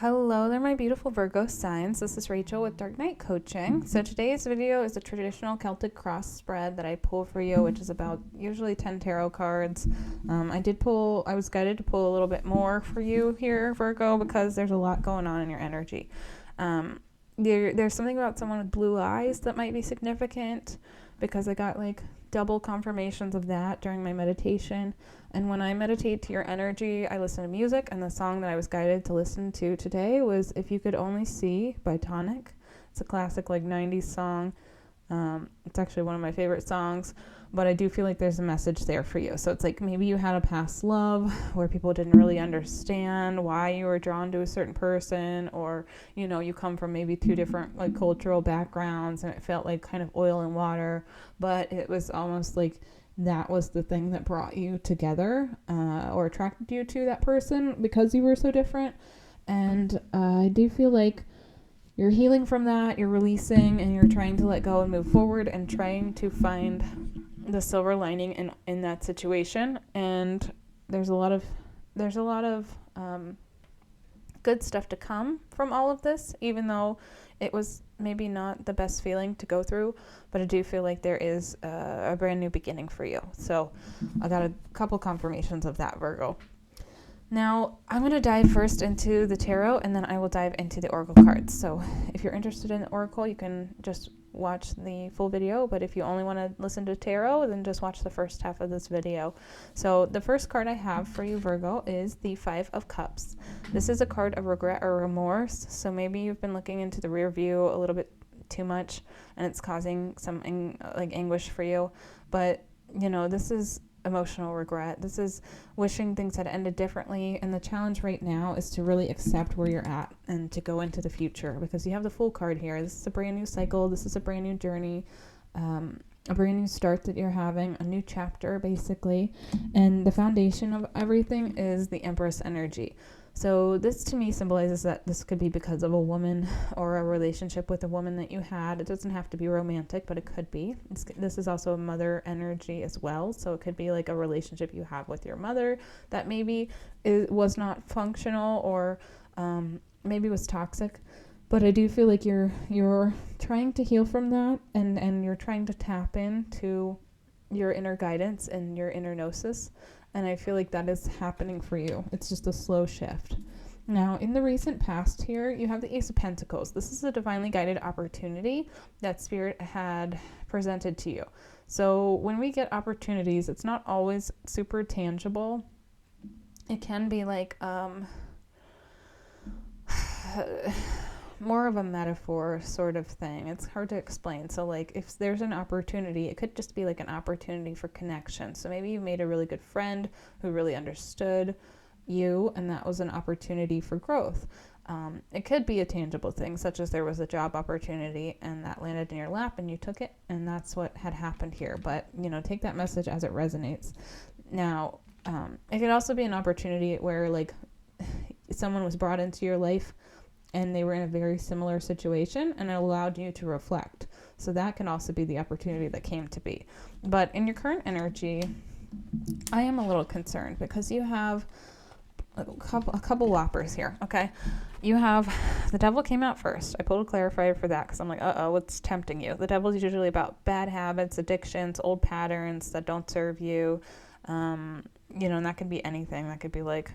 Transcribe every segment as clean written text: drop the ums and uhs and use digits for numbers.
Hello there, my beautiful Virgo signs. This is Rachael with Dark Knight Coaching. So today's video is a traditional Celtic cross spread that I pull for you, which is about usually 10 tarot cards. I was guided to pull a little bit more for you here, Virgo, because there's a lot going on in your energy. There's something about someone with blue eyes that might be significant, because I got like double confirmations of that during my meditation. And when I meditate to your energy, I listen to music, and the song that I was guided to listen to today was If You Could Only See by Tonic. It's a classic like 90s song. It's actually one of my favorite songs, but I do feel like there's a message there for you. So it's like maybe you had a past love where people didn't really understand why you were drawn to a certain person, or you come from maybe two different like cultural backgrounds, and it felt like kind of oil and water, but it was almost like that was the thing that brought you together, or attracted you to that person because you were so different. And I do feel like you're healing from that, you're releasing, and you're trying to let go and move forward and trying to find the silver lining in that situation. And there's a lot of good stuff to come from all of this, even though it was maybe not the best feeling to go through, but I do feel like there is a brand new beginning for you. So I got a couple confirmations of that, Virgo. Now, I'm going to dive first into the tarot, and then I will dive into the oracle cards. So if you're interested in the oracle, you can just watch the full video, but if you only want to listen to tarot, then just watch the first half of this video. So the first card I have for you, Virgo, is the Five of Cups. This is a card of regret or remorse. So maybe you've been looking into the rear view a little bit too much, and it's causing some anguish for you. But this is emotional regret. This is wishing things had ended differently, and the challenge right now is to really accept where you're at and to go into the future, because you have the Fool card here. This is a brand new cycle. This is a brand new journey, a brand new start that you're having, a new chapter basically, and the foundation of everything is the Empress energy. So this to me symbolizes that this could be because of a woman or a relationship with a woman that you had. It doesn't have to be romantic, but it could be. This is also a mother energy as well. So it could be like a relationship you have with your mother that maybe was not functional, or maybe was toxic. But I do feel like you're trying to heal from that, and you're trying to tap into your inner guidance and your inner gnosis. And I feel like that is happening for you. It's just a slow shift. Now, in the recent past here, you have the Ace of Pentacles. This is a divinely guided opportunity that Spirit had presented to you. So when we get opportunities, it's not always super tangible. It can be like more of a metaphor sort of thing. It's hard to explain. So like if there's an opportunity, it could just be like an opportunity for connection. So maybe you made a really good friend who really understood you, and that was an opportunity for growth. It could be a tangible thing, such as there was a job opportunity and that landed in your lap and you took it, and that's what had happened here. But take that message as it resonates. Now, it could also be an opportunity where like someone was brought into your life and they were in a very similar situation, and it allowed you to reflect. So that can also be the opportunity that came to be. But in your current energy, I am a little concerned because you have a couple whoppers here, okay? You have the Devil came out first. I pulled a clarifier for that because I'm like, what's tempting you? The Devil is usually about bad habits, addictions, old patterns that don't serve you. And that could be anything. That could be like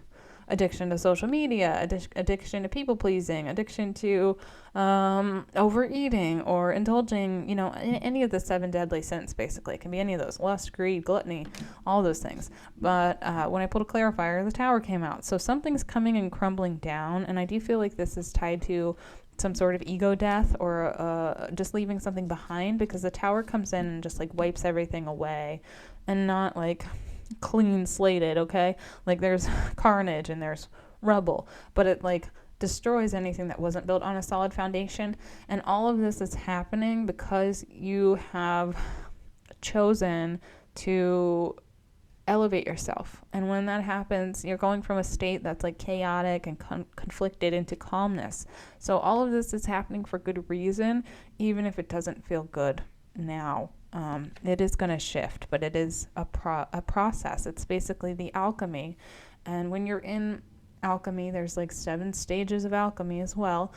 addiction to social media, addiction to people pleasing, addiction to overeating or indulging, any of the 7 deadly sins basically. It can be any of those: lust, greed, gluttony, all those things. But when I pulled a clarifier, the Tower came out. So something's coming and crumbling down, and I do feel like this is tied to some sort of ego death, or just leaving something behind, because the Tower comes in and just like wipes everything away, and not like clean slated, okay? Like there's carnage and there's rubble, but it like destroys anything that wasn't built on a solid foundation. And all of this is happening because you have chosen to elevate yourself. And when that happens, you're going from a state that's like chaotic and conflicted into calmness. So all of this is happening for good reason, even if it doesn't feel good now. It is going to shift, but it is a process. It's basically the alchemy. And when you're in alchemy, there's like 7 stages of alchemy as well.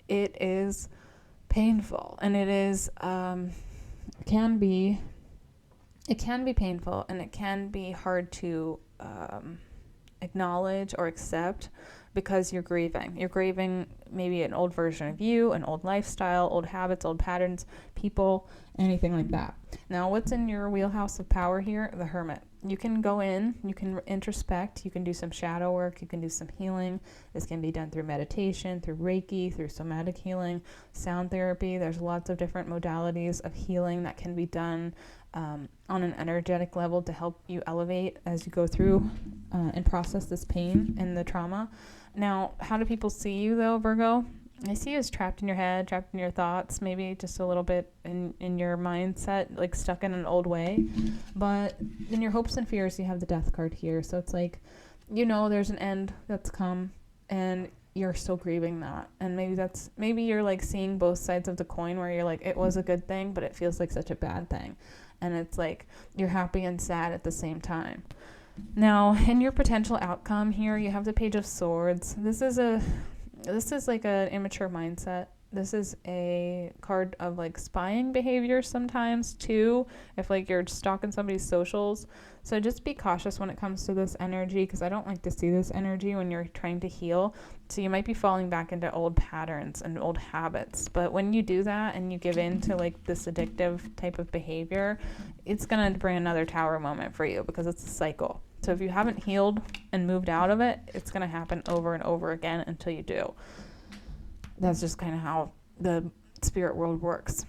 It is painful, and it can be painful, and it can be hard to acknowledge or accept, because you're grieving maybe an old version of you, an old lifestyle, old habits, old patterns, people, anything like that. Now, what's in your wheelhouse of power here? The Hermit. You can go in, you can introspect, you can do some shadow work, you can do some healing. This can be done through meditation, through Reiki, through somatic healing, sound therapy. There's lots of different modalities of healing that can be done on an energetic level to help you elevate as you go through and process this pain and the trauma. Now, how do people see you though, Virgo? I see you as trapped in your head, trapped in your thoughts, maybe just a little bit in your mindset, like stuck in an old way. But in your hopes and fears, you have the Death card here. So it's like, there's an end that's come, and you're still grieving that. And maybe you're like seeing both sides of the coin, where you're like, it was a good thing, but it feels like such a bad thing. And it's like you're happy and sad at the same time. Now, in your potential outcome here, you have the Page of Swords. This is like an immature mindset. This is a card of like spying behavior sometimes too, if like you're stalking somebody's socials. So just be cautious when it comes to this energy, because I don't like to see this energy when you're trying to heal. So you might be falling back into old patterns and old habits. But when you do that and you give in to like this addictive type of behavior, it's going to bring another tower moment for you, because it's a cycle. So if you haven't healed and moved out of it, it's going to happen over and over again until you do. That's just kind of how the spirit world works.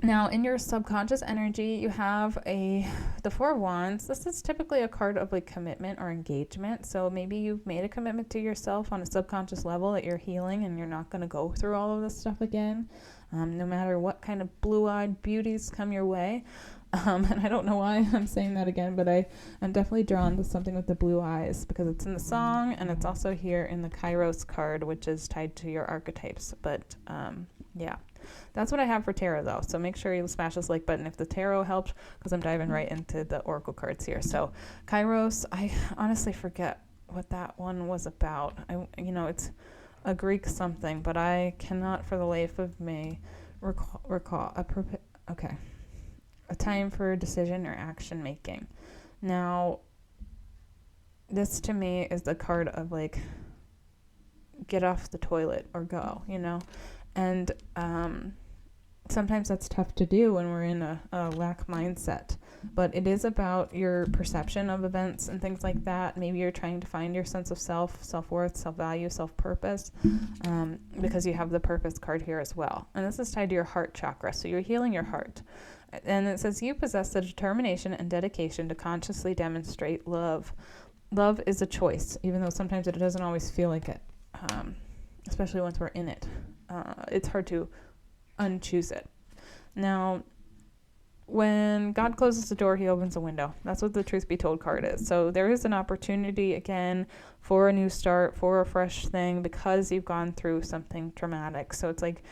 Now, in your subconscious energy, you have the Four of Wands. This is typically a card of like commitment or engagement. So maybe you've made a commitment to yourself on a subconscious level that you're healing, and you're not going to go through all of this stuff again, no matter what kind of blue-eyed beauties come your way. And I don't know why I'm saying that again, but I'm definitely drawn to something with the blue eyes, because it's in the song, and it's also here in the Kairos card, which is tied to your archetypes. But yeah, that's what I have for tarot though. So make sure you smash this like button if the tarot helped, because I'm diving right into the oracle cards here. So Kairos, I honestly forget what that one was about. It's a Greek something, but I cannot for the life of me recall. Okay. A time for decision or action making. Now, this to me is the card of like, get off the toilet or go, and sometimes that's tough to do when we're in a lack mindset, but it is about your perception of events and things like that. Maybe you're trying to find your sense of self-worth, self-value, self-purpose, because you have the purpose card here as well. And this is tied to your heart chakra, so you're healing your heart. And it says you possess the determination and dedication to consciously demonstrate love. Love is a choice, even though sometimes it doesn't always feel like it, especially once we're in it. It's hard to unchoose it. Now, when God closes the door, he opens a window. That's what the Truth Be Told card is. So there is an opportunity, again, for a new start, for a fresh thing, because you've gone through something traumatic. So it's like,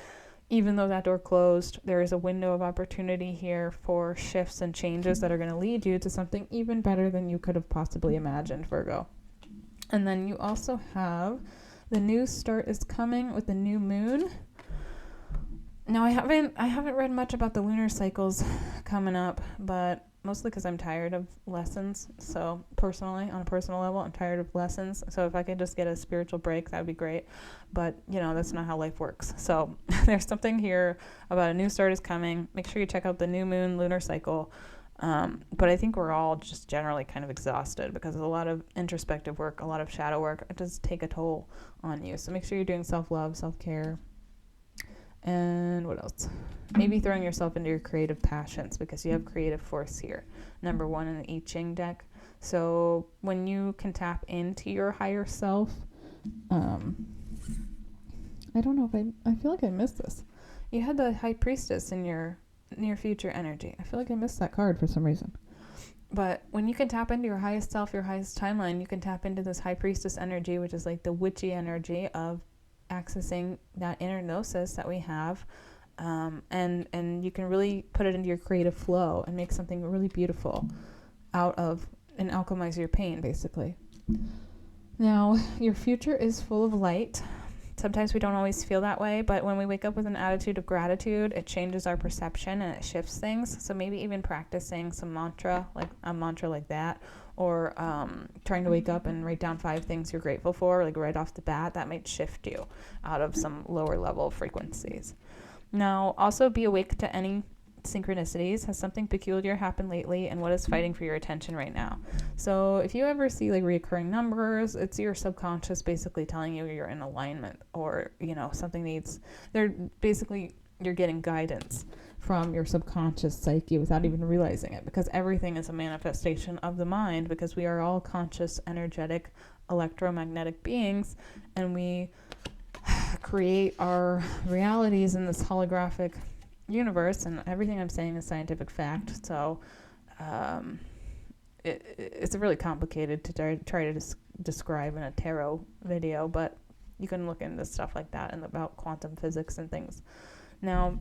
even though that door closed, there is a window of opportunity here for shifts and changes that are going to lead you to something even better than you could have possibly imagined, Virgo. And then you also have the new start is coming with the new moon. Now, I haven't read much about the lunar cycles coming up, but mostly because I'm tired of lessons. So personally, on a personal level, I'm tired of lessons. So if I could just get a spiritual break, that would be great. But, that's not how life works. So there's something here about a new start is coming. Make sure you check out the new moon lunar cycle. But I think we're all just generally kind of exhausted because there's a lot of introspective work, a lot of shadow work. It does take a toll on you. So make sure you're doing self-love, self-care. And what else? Maybe throwing yourself into your creative passions, because you have creative force here. Number 1 in the I Ching deck. So when you can tap into your higher self, I don't know if I feel like I missed this. You had the High Priestess in your near future energy. I feel like I missed that card for some reason. But when you can tap into your highest self, your highest timeline, you can tap into this High Priestess energy, which is like the witchy energy of accessing that inner gnosis that we have, and you can really put it into your creative flow and make something really beautiful out of, and alchemize your pain, basically. Now, your future is full of light. Sometimes we don't always feel that way, but when we wake up with an attitude of gratitude, it changes our perception and it shifts things. So maybe even practicing some mantra, like a mantra like that, or trying to wake up and write down 5 things you're grateful for, like right off the bat, that might shift you out of some lower level frequencies. Now, also be awake to any synchronicities. Has something peculiar happened lately, and what is fighting for your attention right now? So if you ever see like recurring numbers, it's your subconscious basically telling you you're in alignment, or something needs, they're basically, you're getting guidance from your subconscious psyche without even realizing it, because everything is a manifestation of the mind, because we are all conscious, energetic, electromagnetic beings, and we create our realities in this holographic universe, and everything I'm saying is scientific fact. So it's really complicated to try to describe in a tarot video, but you can look into stuff like that and about quantum physics and things. Now,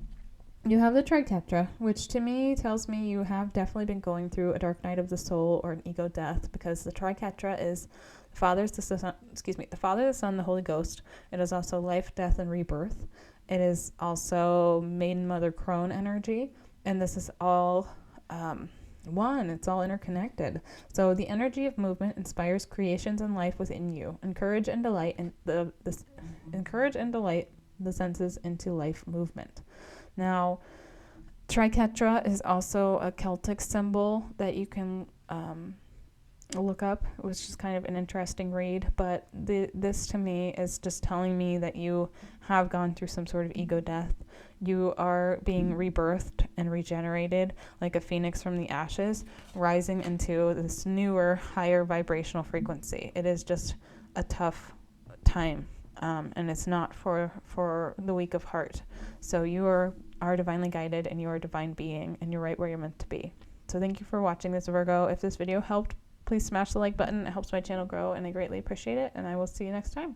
you have the Triquetra, which to me tells me you have definitely been going through a dark night of the soul or an ego death, because the Triquetra is the Father, the Son, the Holy Ghost. It is also life, death, and rebirth. It is also Maiden Mother Crone energy, and this is all one. It's all interconnected. So the energy of movement inspires creations and life within you. Encourage and delight the senses into life movement. Now, Triquetra is also a Celtic symbol that you can look up, which is kind of an interesting read, but this to me is just telling me that you have gone through some sort of ego death. You are being rebirthed and regenerated like a phoenix from the ashes, rising into this newer, higher vibrational frequency. It is just a tough time, and it's not for the weak of heart. So you are divinely guided, and you are a divine being, and you're right where you're meant to be. So thank you for watching this, Virgo. If this video helped, please smash the like button. It helps my channel grow, and I greatly appreciate it, and I will see you next time.